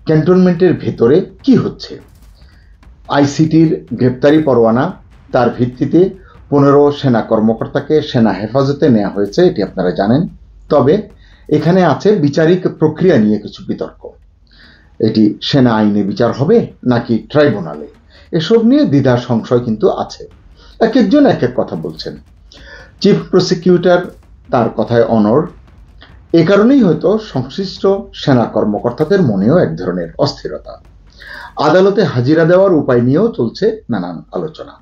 ক্যান্টনমেন্টের ভেতরে কি হচ্ছে। আইসিটির গ্রেপ্তারি পরোয়ানা, তার ভিত্তিতে 15 সেনা কর্মকর্তাকে সেনা হেফাজতে নেওয়া হয়েছে, এটি আপনারা জানেন। তবে এখানে আছে বিচারিক প্রক্রিয়া নিয়ে কিছু বিতর্ক। এটি সেনা আইনে বিচার হবে নাকি ট্রাইব্যুনালে, এসব নিয়ে দ্বিধা সংশয় কিন্তু আছে। এক একজন এক এক কথা বলছেন। চিফ প্রসিকিউটর তার কথায় অনড়। এ কারণেই হয়তো সংশ্লিষ্ট সেনা কর্মকর্তাদের মনেও এক ধরনের অস্থিরতা। আদালতে হাজিরা দেওয়ার উপায় নিয়েও চলছে নানান আলোচনা।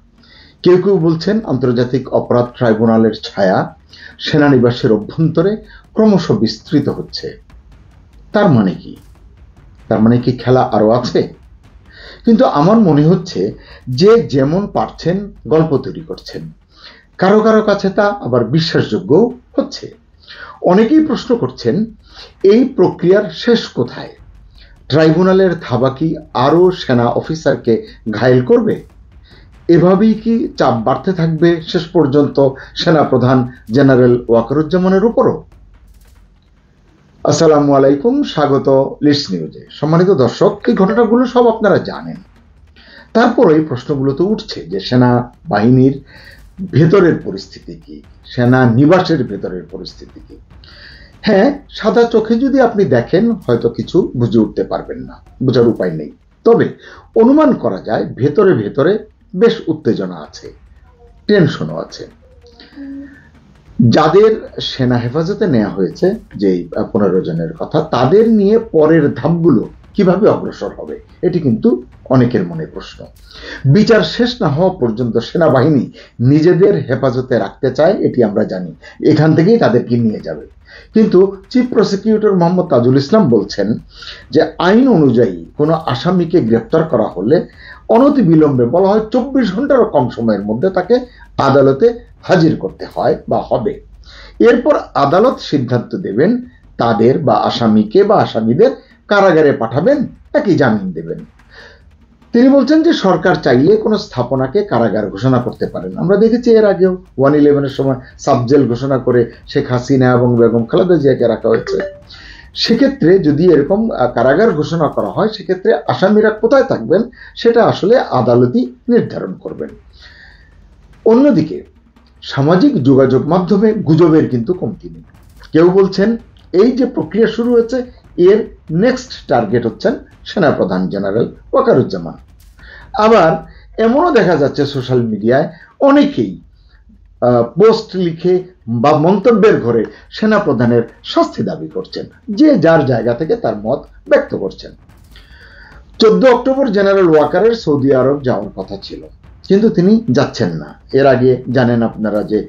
কেউ কেউ বলছেন আন্তর্জাতিক অপরাধ ট্রাইব্যুনালের ছায়া সেনানিবাসের অভ্যন্তরে ক্রমশ বিস্তৃত হচ্ছে। তার মানে কি? তার মানে কি খেলা আরো আছে? কিন্তু আমার মনে হচ্ছে যে যেমন পারছেন গল্প তৈরি করছেন, কারো কারো কাছে তা আবার বিশ্বাসযোগ্য হচ্ছে। অনেকেই প্রশ্ন করছেন, এই প্রক্রিয়ার শেষ কোথায়? ট্রাইব্যুনালের থাবা কি আরো সেনা অফিসারকে ঘায়েল করবে? এভাবেই কি চাপ বাড়তে থাকবে শেষ পর্যন্ত সেনাপ্রধান জেনারেল ওয়াকারুজ্জামানের উপরও? আসসালামু আলাইকুম, স্বাগত লিডস নিউজে। সম্মানিত দর্শক, এই ঘটনাগুলো সব আপনারা জানেন। তারপর এই প্রশ্নগুলো তো উঠছে যে সেনা বাহিনীর ভেতরের পরিস্থিতি কি, সেনা নিবাসের ভেতরের পরিস্থিতি কি। হ্যাঁ, সাদা চোখে যদি আপনি দেখেন হয়তো কিছু বুঝে উঠতে পারবেন না, বোঝার উপায় নেই। তবে অনুমান করা যায় ভেতরে ভেতরে বেশ উত্তেজনা আছে, টেনশনও আছে। যাদের সেনা হেফাজতে নেওয়া হয়েছে, যে 15 জনের কথা, তাদের নিয়ে পরের ধাপগুলো কিভাবে অগ্রসর হবে, এটি কিন্তু অনেকের মনে প্রশ্ন। বিচার শেষ না হওয়া পর্যন্ত সেনাবাহিনী নিজেদের হেফাজতে রাখতে চায়, এটি আমরা জানি। এখান থেকেই তাদেরকে নিয়ে যাবে। কিন্তু চিফ প্রসিকিউটর মোহাম্মদ তাজুল ইসলাম বলছেন যে আইন অনুযায়ী কোনো আসামিকে গ্রেপ্তার করা হলে অনতিবিলম্বে, বলা হয় 24 ঘন্টারও কম সময়ের মধ্যে, তাকে আদালতে হাজির করতে হয় বা হবে। এরপর আদালত সিদ্ধান্ত দেবেন তাদের বা আসামিকে বা আসামিদের কারাগারে পাঠাবেন নাকি জামিন দেবেন। তিনি বলছেন যে সরকার চাইলে কোনো স্থাপনাকে কারাগার ঘোষণা করতে পারেন। আমরা দেখেছি এর আগেও 111-এর সময় সাবজেল ঘোষণা করে শেখ হাসিনা এবং বেগম খালেদা জিয়াকে রাখা হয়েছে। সেক্ষেত্রে যদি এরকম কারাগার ঘোষণা করা হয়, সেক্ষেত্রে আসামিরা কোথায় থাকবেন সেটা আসলে আদালতই নির্ধারণ করবেন। অন্যদিকে সামাজিক যোগাযোগ মাধ্যমে গুজবের কিন্তু কমতি নেই। কেউ বলছেন এই যে প্রক্রিয়া শুরু হয়েছে, এর নেক্সট টার্গেট হচ্ছেন সেনাপ্রধান জেনারেল ওয়াকারুজ্জামান। আবার এমনও দেখা যাচ্ছে সোশ্যাল মিডিয়ায় অনেকেই পোস্ট লিখে বা মন্তব্যের ঘরে সেনাপ্রধানের শাস্তি দাবি করছেন, যে যার জায়গা থেকে তার মত ব্যক্ত করছেন। 14 অক্টোবর জেনারেল ওয়াকারের সৌদি আরব যাওয়ার কথা ছিল, কিন্তু তিনি যাচ্ছেন না। এর আগে জানেন আপনারা যে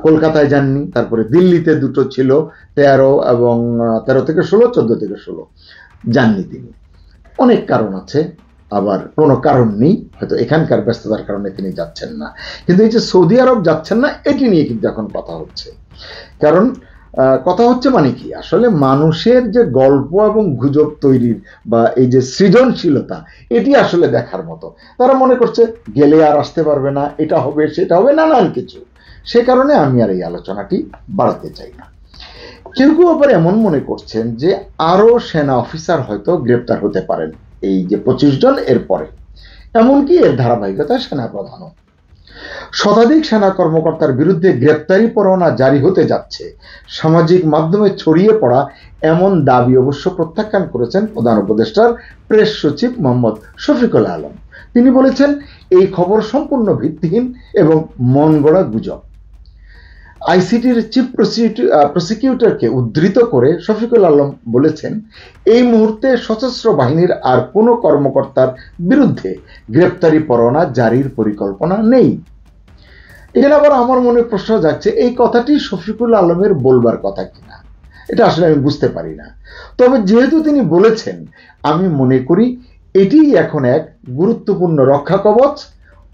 কলকাতায় যাননি, তারপরে দিল্লিতে দুটো ছিল, 13 এবং 13 থেকে 16, 14 থেকে 16 যাননি তিনি। অনেক কারণ আছে, আবার কোনো কারণ নেই, হয়তো এখানকার ব্যস্ততার কারণে তিনি যাচ্ছেন না। কিন্তু এই যে সৌদি আরব যাচ্ছেন না, এটি নিয়ে কিন্তু এখন কথা হচ্ছে। কারণ কথা হচ্ছে মানে কি, আসলে মানুষের যে গল্প এবং গুজব তৈরির বা এই যে সৃজনশীলতা, এটি আসলে দেখার মতো। তারা মনে করছে গেলে আর আসতে পারবে না, এটা হবে সেটা হবে, নানান কিছু। সে কারণে আমি আর এই আলোচনাটি বাড়াতে চাই না। কেউ কেউ আবার এমন মনে করছেন যে আরো সেনা অফিসার হয়তো গ্রেপ্তার হতে পারেন এই যে 25 জন এর পরে, এমনকি এর ধারাবাহিকতায় সেনাপ্রধানও। শতাধিক সেনা কর্মকর্তার বিরুদ্ধে গ্রেপ্তারি পরোয়ানা জারি হতে যাচ্ছে, সামাজিক মাধ্যমে ছড়িয়ে পড়া এমন দাবি অবশ্য প্রত্যাখ্যান করেছেন প্রধান উপদেষ্টার প্রেস সচিব মোহাম্মদ শফিকুল আলম। তিনি বলেছেন এই খবর সম্পূর্ণ ভিত্তিহীন এবং মন গড়া গুজব। আইসিটির চিফ প্রসিকিউটরকে উদ্ধৃত করে শফিকুল আলম বলেছেন, এই মুহূর্তে সশস্ত্র বাহিনীর আর কোনো কর্মকর্তার বিরুদ্ধে গ্রেপ্তারি পরোয়ানা জারির পরিকল্পনা নেই। এখানে আবার আমার মনে প্রশ্ন যাচ্ছে, এই কথাটি শফিকুল আলমের বলবার কথা কিনা, এটা আসলে আমি বুঝতে পারি না। তবে যেহেতু তিনি বলেছেন, আমি মনে করি এটি এখন এক গুরুত্বপূর্ণ রক্ষা কবচ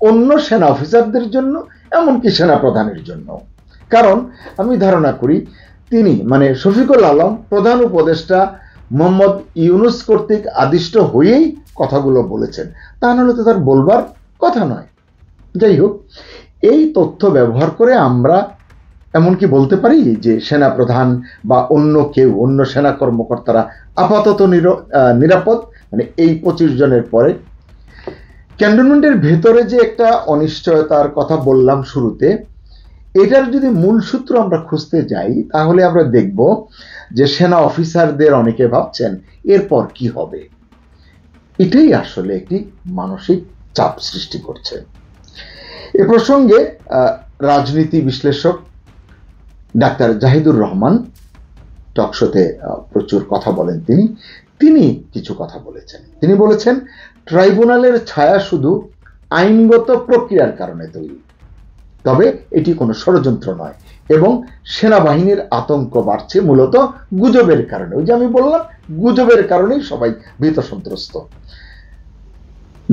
অন্য সেনা অফিসারদের জন্য, এমনকি সেনা প্রধানের জন্য। কারণ আমি ধারণা করি তিনি মানে শফিকুল আলম প্রধান উপদেষ্টা মোহাম্মদ ইউনুস কর্তৃক আদিষ্ট হয়েই কথাগুলো বলেছেন, তা নাহলে তো তার বলবার কথা নয়। যাই হোক, এই তথ্য ব্যবহার করে আমরা এমনকি বলতে পারি যে সেনাপ্রধান বা অন্য কেউ, অন্য সেনা কর্মকর্তারা আপাতত নিরাপদ, মানে এই 25 জনের পরে ক্যান্টনমেন্টের ভেতরে যে একটা অনিশ্চয়তার কথা বললাম শুরুতে, এটার যদি মূল সূত্র আমরা খুঁজতে যাই তাহলে আমরা দেখব যে সেনা অফিসারদের অনেকে ভাবছেন এরপর কি হবে। এটাই আসলে একটি মানসিক চাপ সৃষ্টি করছে। এ প্রসঙ্গে রাজনীতি বিশ্লেষক ডাক্তার জাহিদুর রহমান টকশোতে প্রচুর কথা বলেন। তিনি কিছু কথা বলেছেন। তিনি বলেছেন ট্রাইব্যুনালের ছায়া শুধু আইনগত প্রক্রিয়ার কারণে তৈরি, তবে এটি কোনো ষড়যন্ত্র নয় এবং সেনাবাহিনীর আতঙ্ক বাড়ছে মূলত গুজবের কারণে। ওই যে আমি বললাম, গুজবের কারণেই সবাই ভীত সন্ত্রস্ত।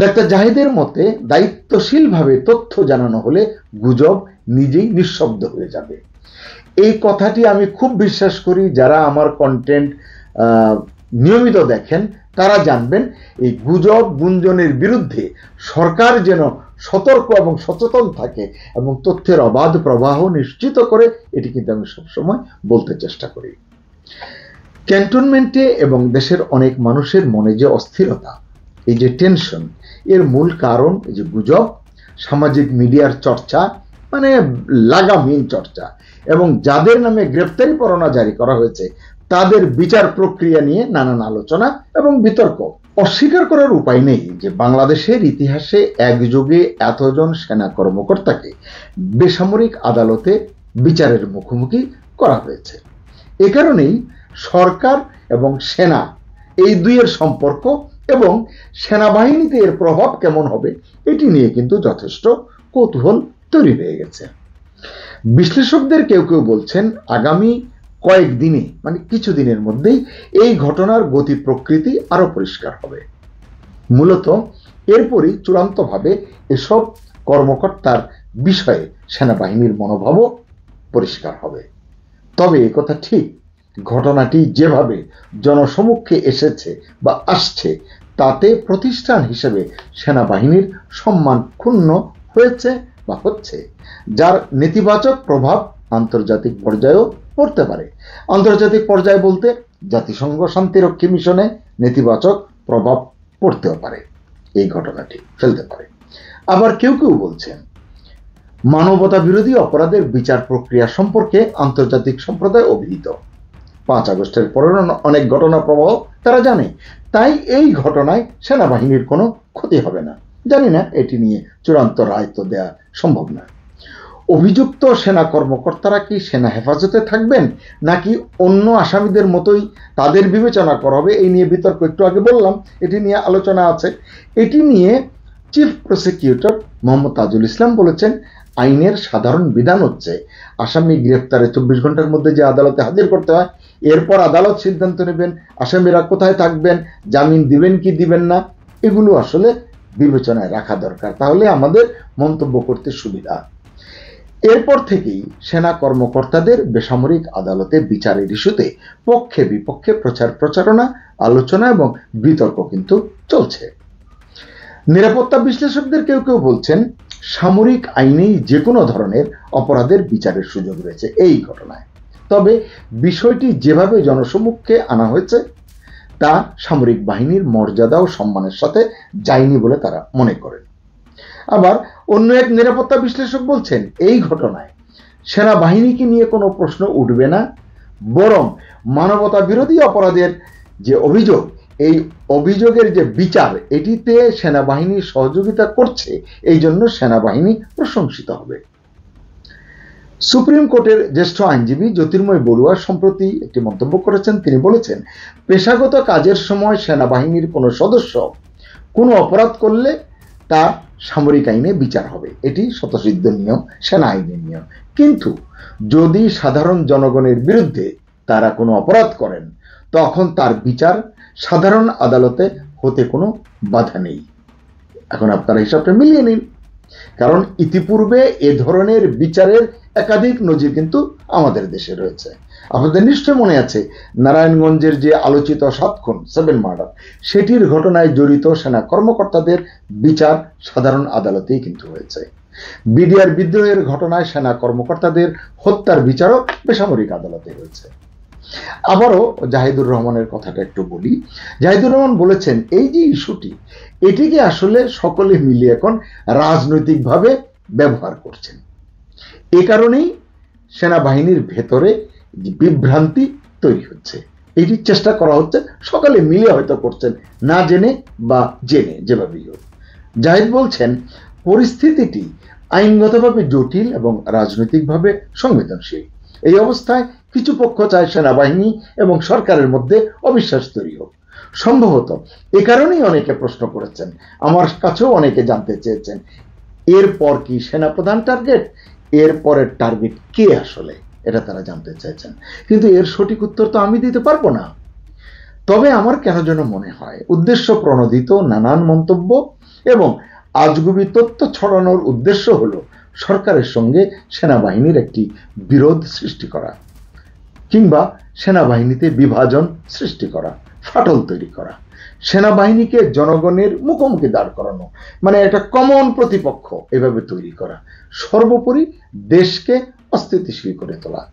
ডাক্তার জাহিদের মতে দায়িত্বশীলভাবে তথ্য জানানো হলে গুজব নিজেই নিঃশব্দ হয়ে যাবে। এই কথাটি আমি খুব বিশ্বাস করি। যারা আমার কন্টেন্ট নিয়মিত দেখেন তারা জানবেন এই গুজব গুঞ্জনের বিরুদ্ধে সরকার যেন সতর্ক এবং সচেতন থাকে এবং তথ্যের অবাধ প্রবাহ নিশ্চিত করে, এটি কিন্তু আমি সবসময় বলতে চেষ্টা করি। ক্যান্টনমেন্টে এবং দেশের অনেক মানুষের মনে যে অস্থিরতা, এই যে টেনশন, এর মূল কারণ এই যে গুজব, সামাজিক মিডিয়ার চর্চা, মানে লাগামহীন চর্চা, এবং যাদের নামে গ্রেফতারি পরোয়ানা জারি করা হয়েছে তাদের বিচার প্রক্রিয়া নিয়ে নানান আলোচনা এবং বিতর্ক। অস্বীকার করার উপায় নেই যে বাংলাদেশের ইতিহাসে একযোগে এতজন সেনা কর্মকর্তাকে বেসামরিক আদালতে বিচারের মুখোমুখি করা হয়েছে। এ কারণেই সরকার এবং সেনা এই দুইয়ের সম্পর্ক এবং সেনাবাহিনীতে এর প্রভাব কেমন হবে এটি নিয়ে কিন্তু যথেষ্ট কৌতূহল তৈরি হয়ে গেছে। বিশ্লেষকদের কেউ কেউ বলছেন আগামী কয়েকদিনে, মানে কিছুদিনের মধ্যেই এই ঘটনার গতি প্রকৃতি আরো পরিষ্কার হবে। মূলত এরপরই চূড়ান্তভাবে এসব কর্মকর্তার বিষয়ে সেনাবাহিনীর মনোভাবও পরিষ্কার হবে। তবে একথা ঠিক, ঘটনাটি যেভাবে জনসমক্ষে এসেছে বা আসছে তাতে প্রতিষ্ঠান হিসেবে সেনাবাহিনীর সম্মান ক্ষুণ্ণ হয়েছে বা হচ্ছে, যার নেতিবাচক প্রভাব আন্তর্জাতিক পর্যায়েও পড়তে পারে। আন্তর্জাতিক পর্যায়ে বলতে জাতিসংঘ শান্তিরক্ষী মিশনে নেতিবাচক প্রভাব পড়তেও পারে, এই ঘটনাটি ফেলতে পারে। আবার কেউ কেউ বলছেন মানবতা বিরোধী অপরাধের বিচার প্রক্রিয়া সম্পর্কে আন্তর্জাতিক সম্প্রদায় অবহিত। 5 আগস্টের পরের অনেক ঘটনা প্রবাহ তারা জানে, তাই এই ঘটনায় সেনাবাহিনীর কোনো ক্ষতি হবে না। জানি না এটি নিয়ে চূড়ান্ত রায় তো দেওয়া সম্ভব না। অভিযুক্ত সেনা কর্মকর্তারা কি সেনা হেফাজতে থাকবেন নাকি অন্য আসামিদের মতোই তাদের বিবেচনা করা হবে, এই নিয়ে বিতর্ক একটু আগে বললাম, এটি নিয়ে আলোচনা আছে। এটি নিয়ে চিফ প্রসিকিউটর মোহাম্মদ তাজুল ইসলাম বলেছেন আইনের সাধারণ বিধান হচ্ছে আসামি গ্রেফতারে 24 ঘন্টার মধ্যে যে আদালতে হাজির করতে হয়, এরপর আদালত সিদ্ধান্ত নেবেন আসামিরা কোথায় থাকবেন, জামিন দিবেন কি দিবেন না, এগুলো আসলে বিবেচনায় রাখা দরকার, তাহলে আমাদের মন্তব্য করতে সুবিধা। এরপর থেকেই সেনা কর্মকর্তাদের বেসামরিক আদালতে বিচারের ইস্যুতে পক্ষে বিপক্ষে প্রচার প্রচারণা, আলোচনা এবং বিতর্ক কিন্তু চলছে। নিরাপত্তা বিশ্লেষকদের কেউ কেউ বলছেন সামরিক আইনেই যে কোনো ধরনের অপরাধের বিচারের সুযোগ রয়েছে এই ঘটনায়। তবে বিষয়টি যেভাবে জনসমক্ষে আনা হয়েছে তা সামরিক বাহিনীর মর্যাদা ও সম্মানের সাথে যায়নি বলে তারা মনে করেন। আবার অন্য এক নিরাপত্তা বিশ্লেষক বলছেন এই ঘটনায় সেনাবাহিনীকে নিয়ে কোনো প্রশ্ন উঠবে না, বরং মানবতা বিরোধী অপরাধের যে অভিযোগ, এই অভিযোগের যে বিচার, এটিতে সেনাবাহিনী সহযোগিতা করছে, এই জন্য সেনাবাহিনী প্রশংসিত হবে। সুপ্রিম কোর্টের জ্যেষ্ঠ আইনজীবী জ্যোতির্ময় বড়ুয়া সম্প্রতি একটি মন্তব্য করেছেন। তিনি বলেছেন পেশাগত কাজের সময় সেনাবাহিনীর কোনো সদস্য কোনো অপরাধ করলে তার সামরিক আইনে বিচার হবে, এটি স্বতঃসিদ্ধ নিয়ম, সেনা আইনের নিয়ম। কিন্তু যদি সাধারণ জনগণের বিরুদ্ধে তারা কোনো অপরাধ করেন তখন তার বিচার সাধারণ আদালতে হতে কোনো বাধা নেই। এখন আপনারা হিসাবটা মিলিয়ে নিন, কারণ ইতিপূর্বে এ ধরনের বিচারের একাধিক নজির কিন্তু আমাদের দেশে রয়েছে। আপনাদের নিশ্চয় মনে আছে নারায়ণগঞ্জের যে আলোচিত 7 খুন 7 মার্ডার, সেটির ঘটনায় জড়িত সেনা কর্মকর্তাদের বিচার সাধারণ আদালতেই কিন্তু হয়েছে। বিডিআর বিদ্রোহের ঘটনায় সেনা কর্মকর্তাদের হত্যার বিচারও বেসামরিক আদালতে হয়েছে। আবারও জাহিদুর রহমানের কথাটা একটু বলি। জাহিদুর রহমান বলেছেন এই যে ইস্যুটি, এটিকে আসলে সকলে মিলে এখন রাজনৈতিকভাবে ব্যবহার করছেন। এ কারণেই সেনাবাহিনীর ভেতরে বিভ্রান্তি তৈরি হচ্ছে। এটি চেষ্টা করা হচ্ছে, সকালে মিলে হয়তো করছেন, না জেনে বা জেনে, যেভাবেই হোক। জাহিদ বলছেন পরিস্থিতিটি আইনগতভাবে জটিল এবং রাজনৈতিকভাবে সংবেদনশীল। এই অবস্থায় কিছু পক্ষ চায় সেনাবাহিনী এবং সরকারের মধ্যে অবিশ্বাস তৈরি হোক। সম্ভবত এ কারণেই অনেকে প্রশ্ন করেছেন, আমার কাছেও অনেকে জানতে চেয়েছেন, এরপর কি সেনাপ্রধান টার্গেট, এর পরের টার্গেট কে আসলে, এটা তারা জানতে চেয়েছেন। কিন্তু এর সঠিক উত্তর তো আমি দিতে পারবো না। তবে আমার কেন যেন মনে হয় উদ্দেশ্য প্রণোদিত নানান মন্তব্য এবং আজগুবি তথ্য ছড়ানোর উদ্দেশ্য হলো সরকারের সঙ্গে সেনাবাহিনীর একটি বিরোধ সৃষ্টি করা, কিংবা সেনাবাহিনীতে বিভাজন সৃষ্টি করা, ফাটল তৈরি করা, সেনাবাহিনীকে জনগণের মুখোমুখি দাঁড় করানো, মানে একটা কমন প্রতিপক্ষ এভাবে তৈরি করা, সর্বোপরি দেশকে অস্থিতিশীল করে তোলা।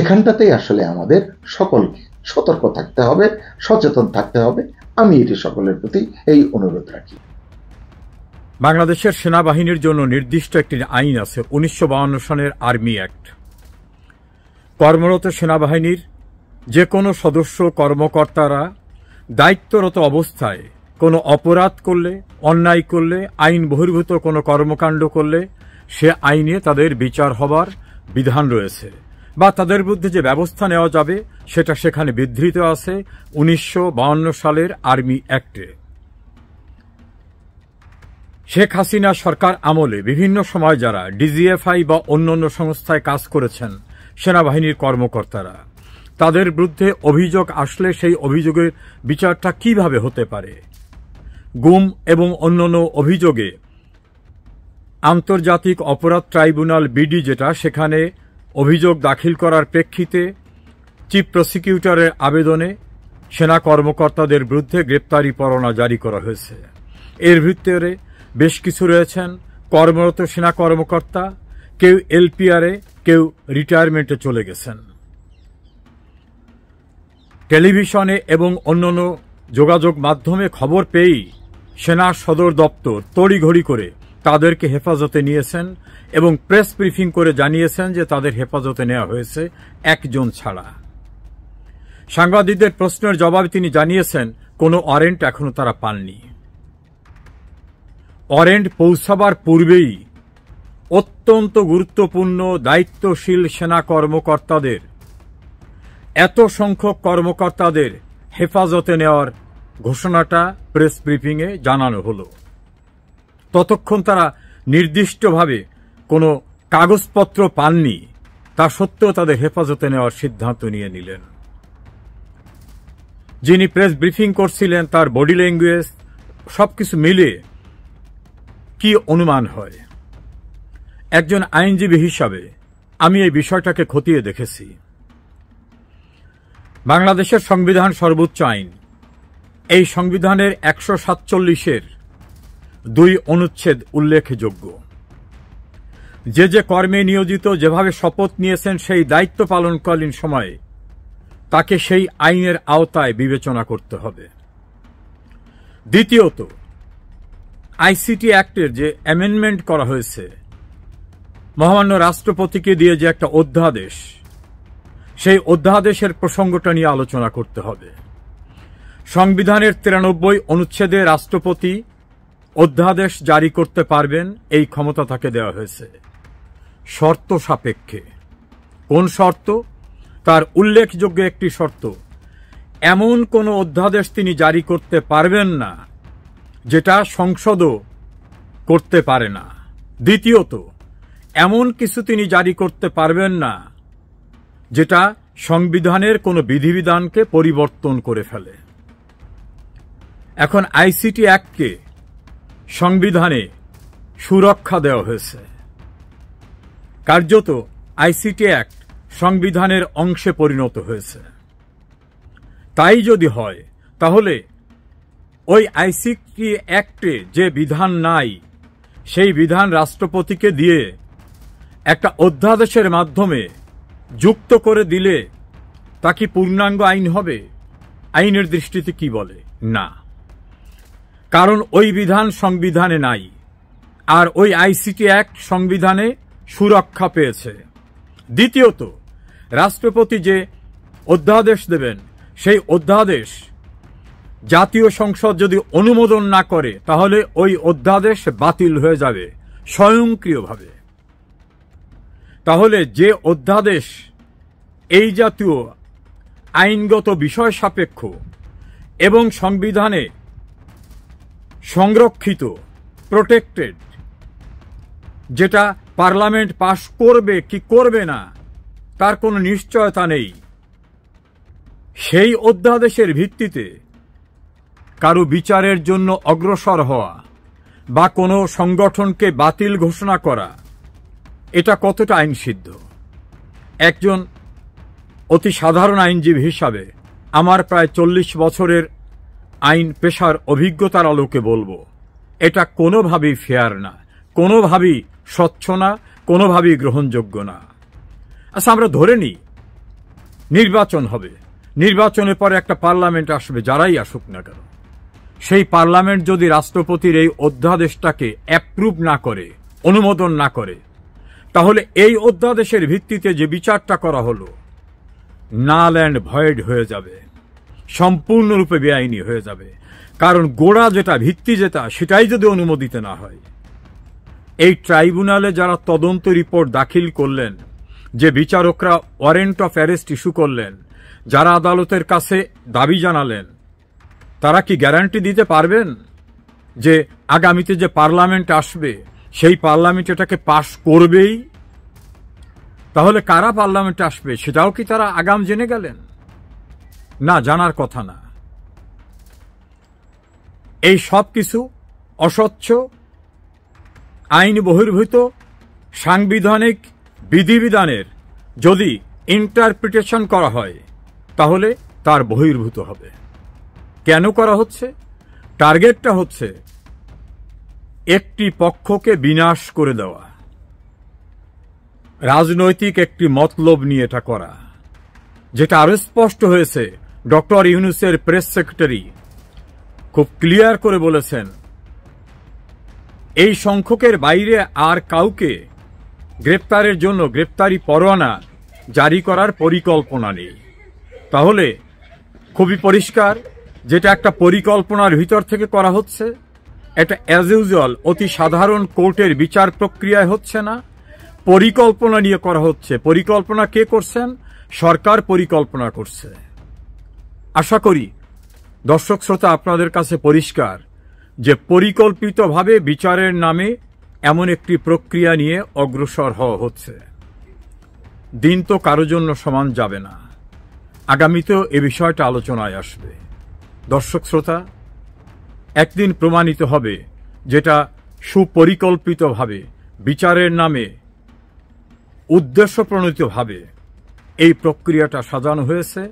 এখানটাতেই আসলে আমাদের সকলকে সতর্ক থাকতে হবে, সচেতন থাকতে হবে। আমি এটি সকলের প্রতি এই অনুরোধ রাখি। বাংলাদেশের সেনাবাহিনীর জন্য নির্দিষ্ট একটি আইন আছে, 1952 সনের আর্মি অ্যাক্ট। কর্মরত সেনাবাহিনীর যে কোনো সদস্য কর্মকর্তারা দায়িত্বরত অবস্থায় কোনো অপরাধ করলে, অন্যায় করলে, আইন বহির্ভূত কোনো কর্মকাণ্ড করলে সে আইনে তাদের বিচার হবার বিধান রয়েছে, বা তাদের বিরুদ্ধে যে ব্যবস্থা নেওয়া যাবে সেটা সেখানে বিধৃত আছে 1952 সালের আর্মি অ্যাক্টে। শেখ হাসিনা সরকার আমলে বিভিন্ন সময় যারা ডিজিএফআই বা অন্যান্য সংস্থায় কাজ করেছেন সেনাবাহিনীর কর্মকর্তারা, তাদের বিরুদ্ধে অভিযোগ আসলে সেই অভিযোগের বিচারটা কিভাবে হতে পারে। গুম এবং অন্যান্য অভিযোগে আন্তর্জাতিক অপরাধ ট্রাইব্যুনাল বিডি, যেটা সেখানে অভিযোগ দাখিল করার প্রেক্ষিতে চিফ প্রসিকিউটরের আবেদনে সেনা কর্মকর্তাদের বিরুদ্ধে গ্রেপ্তারি পরোয়ানা জারি করা হয়েছে। এর ভিতরে বেশ কিছু রয়েছেন কর্মরত সেনা কর্মকর্তা, কেউ এলপিআরে, কেউ রিটায়ারমেন্টে চলে গেছেন। টেলিভিশনে এবং অন্যান্য যোগাযোগ মাধ্যমে খবর পেয়েই সেনা সদর দপ্তর তড়িঘড়ি করে তাদেরকে হেফাজতে নিয়েছেন এবং প্রেস ব্রিফিং করে জানিয়েছেন যে তাদের হেফাজতে নেওয়া হয়েছে একজন ছাড়া। সাংবাদিকদের প্রশ্নের জবাবে তিনি জানিয়েছেন কোনো ওয়ারেন্ট এখনো তারা পাননি। ওয়ারেন্ট পৌঁছাবার পূর্বেই অত্যন্ত গুরুত্বপূর্ণ দায়িত্বশীল সেনা কর্মকর্তাদের, এত সংখ্যক কর্মকর্তাদের হেফাজতে নেওয়ার ঘোষণাটা প্রেস ব্রিফিংয়ে জানানো হলো। ততক্ষণ তারা নির্দিষ্টভাবে কোনো কাগজপত্র পাননি, তা সত্ত্বেও তাদের হেফাজতে নেওয়ার সিদ্ধান্ত নিয়ে নিলেন। যিনি প্রেস ব্রিফিং করছিলেন তার বডি ল্যাঙ্গুয়েজ সবকিছু মিলে কি অনুমান হয়? একজন আইনজীবী হিসাবে আমি এই বিষয়টাকে খতিয়ে দেখেছি। বাংলাদেশের সংবিধান সর্বোচ্চ আইন। এই সংবিধানের 147-এর 2 অনুচ্ছেদ উল্লেখযোগ্য। যে যে কর্মে নিয়োজিত যেভাবে শপথ নিয়েছেন সেই দায়িত্ব পালনকালীন সময়ে তাকে সেই আইনের আওতায় বিবেচনা করতে হবে। দ্বিতীয়ত, আইসিটি অ্যাক্টের যে অ্যামেন্ডমেন্ট করা হয়েছে, মহামান্য রাষ্ট্রপতিকে দিয়ে যে একটা অধ্যাদেশ, সেই অধ্যাদেশের প্রসঙ্গটা নিয়ে আলোচনা করতে হবে। সংবিধানের 93 অনুচ্ছেদে রাষ্ট্রপতি অধ্যাদেশ জারি করতে পারবেন, এই ক্ষমতা তাকে দেওয়া হয়েছে শর্ত সাপেক্ষে। কোন শর্ত? তার উল্লেখযোগ্য একটি শর্ত, এমন কোন অধ্যাদেশ তিনি জারি করতে পারবেন না যেটা সংসদও করতে পারে না। দ্বিতীয়ত, এমন কিছু তিনি জারি করতে পারবেন না যেটা সংবিধানের কোনো বিধিবিধানকে পরিবর্তন করে ফেলে। এখন আইসিটি অ্যাক্টকে সংবিধানে সুরক্ষা দেওয়া হয়েছে। কার্যত আইসিটি অ্যাক্ট সংবিধানের অংশে পরিণত হয়েছে। তাই যদি হয় তাহলে ওই আইসিটি অ্যাক্টে যে বিধান নাই সেই বিধান রাষ্ট্রপতিকে দিয়ে একটা অধ্যাদেশের মাধ্যমে যুক্ত করে দিলে তা কি পূর্ণাঙ্গ আইন হবে? আইনের দৃষ্টিতে কি বলে? না, কারণ ওই বিধান সংবিধানে নাই, আর ওই আইসিটি অ্যাক্ট সংবিধানে সুরক্ষা পেয়েছে। দ্বিতীয়ত, রাষ্ট্রপতি যে অধ্যাদেশ দেবেন, সেই অধ্যাদেশ জাতীয় সংসদ যদি অনুমোদন না করে, তাহলে ওই অধ্যাদেশ বাতিল হয়ে যাবে স্বয়ংক্রিয়ভাবে। তাহলে যে অধ্যাদেশ এই জাতীয় আইনগত বিষয় সাপেক্ষ এবং সংবিধানে সংরক্ষিত, প্রোটেক্টেড, যেটা পার্লামেন্ট পাশ করবে কি করবে না তার কোনো নিশ্চয়তা নেই, সেই অধ্যাদেশের ভিত্তিতে কারো বিচারের জন্য অগ্রসর হওয়া বা কোনো সংগঠনকে বাতিল ঘোষণা করা, এটা কতটা আইনসিদ্ধ? একজন অতি সাধারণ আইনজীবী হিসাবে আমার প্রায় 40 বছরের আইন পেশার অভিজ্ঞতার আলোকে বলবো, এটা কোনোভাবেই ফেয়ার না, কোনোভাবেই স্বচ্ছ না, কোনোভাবেই গ্রহণযোগ্য না। আচ্ছা, আমরা ধরে নিই নির্বাচন হবে, নির্বাচনের পরে একটা পার্লামেন্ট আসবে, যারাই আসুক না কেন, সেই পার্লামেন্ট যদি রাষ্ট্রপতির এই অধ্যাদেশটাকে অ্যাপ্রুভ না করে, অনুমোদন না করে, তাহলে এই অধ্যাদেশের ভিত্তিতে যে বিচারটা করা হলো নাল অ্যান্ড ভয়েড হয়ে যাবে, সম্পূর্ণরূপে বেআইনি হয়ে যাবে। কারণ গোড়া যেটা, ভিত্তি যেটা, সেটাই যদি অনুমোদিত না হয়। এই ট্রাইব্যুনালে যারা তদন্ত রিপোর্ট দাখিল করলেন, যে বিচারকরা ওয়ারেন্ট অফ অ্যারেস্ট ইস্যু করলেন, যারা আদালতের কাছে দাবি জানালেন, তারা কি গ্যারান্টি দিতে পারবেন যে আগামীতে যে পার্লামেন্ট আসবে সেই পার্লামেন্ট এটাকে পাশ করবেই? তাহলে কারা পার্লামেন্টে আসবে সেটাও কি তারা আগাম জেনে গেলেন? না, জানার কথা না। এই সব কিছু অস্বচ্ছ, আইন বহির্ভূত, সাংবিধানিক বিধিবিধানের যদি ইন্টারপ্রিটেশন করা হয় তাহলে তার বহির্ভূত হবে। কেন করা হচ্ছে? টার্গেটটা হচ্ছে একটি পক্ষকে বিনাশ করে দেওয়া, রাজনৈতিক একটি মতলব নিয়ে এটা করা, যেটা আরো স্পষ্ট হয়েছে। ডক্টর ইউনূসের প্রেস সেক্রেটারি খুব ক্লিয়ার করে বলেছেন, এই সংখ্যকের বাইরে আর কাউকে গ্রেপ্তারের জন্য গ্রেপ্তারি পরোয়ানা জারি করার পরিকল্পনা নেই। তাহলে খুবই পরিষ্কার, যেটা একটা পরিকল্পনার ভিতর থেকে করা হচ্ছে, এটা অ্যাজ ইউজুয়াল অতি সাধারণ কোর্টের বিচার প্রক্রিয়ায় হচ্ছে না, পরিকল্পনা নিয়ে করা হচ্ছে। পরিকল্পনা কে করছেন? সরকার পরিকল্পনা করছে। আশা করি দর্শক শ্রোতা আপনাদের কাছে পরিষ্কার যে পরিকল্পিতভাবে বিচারের নামে এমন একটি প্রক্রিয়া নিয়ে অগ্রসর হওয়া হচ্ছে। দিন তো কারো জন্য সমান যাবে না, আগামীতেও এ বিষয়টা আলোচনায় আসবে। দর্শক শ্রোতা, একদিন প্রমাণিত হবে যেটা সুপরিকল্পিতভাবে বিচারের নামে উদ্দেশ্যপ্রণোদিতভাবে এই প্রক্রিয়াটা সাজানো হয়েছে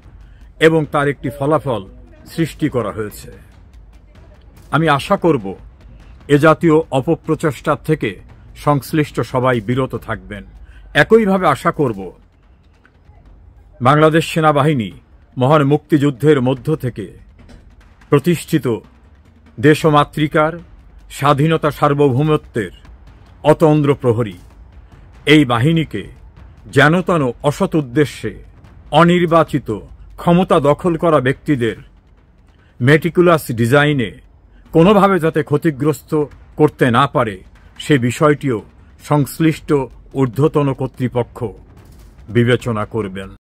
এবং তার একটি ফলাফল সৃষ্টি করা হয়েছে। আমি আশা করব এ জাতীয় অপপ্রচেষ্টার থেকে সংশ্লিষ্ট সবাই বিরত থাকবেন। একইভাবে আশা করব বাংলাদেশ সেনাবাহিনী মহান মুক্তিযুদ্ধের মধ্য থেকে প্রতিষ্ঠিত দেশমাতৃকার স্বাধীনতা সার্বভৌমত্বের অতন্দ্র প্রহরী, এই বাহিনীকে যেনতেন অসৎ উদ্দেশ্যে অনির্বাচিত ক্ষমতা দখল করা ব্যক্তিদের মেটিকুলাস ডিজাইনে কোনোভাবে যাতে ক্ষতিগ্রস্ত করতে না পারে, সে বিষয়টিও সংশ্লিষ্ট ঊর্ধ্বতন কর্তৃপক্ষ বিবেচনা করবেন।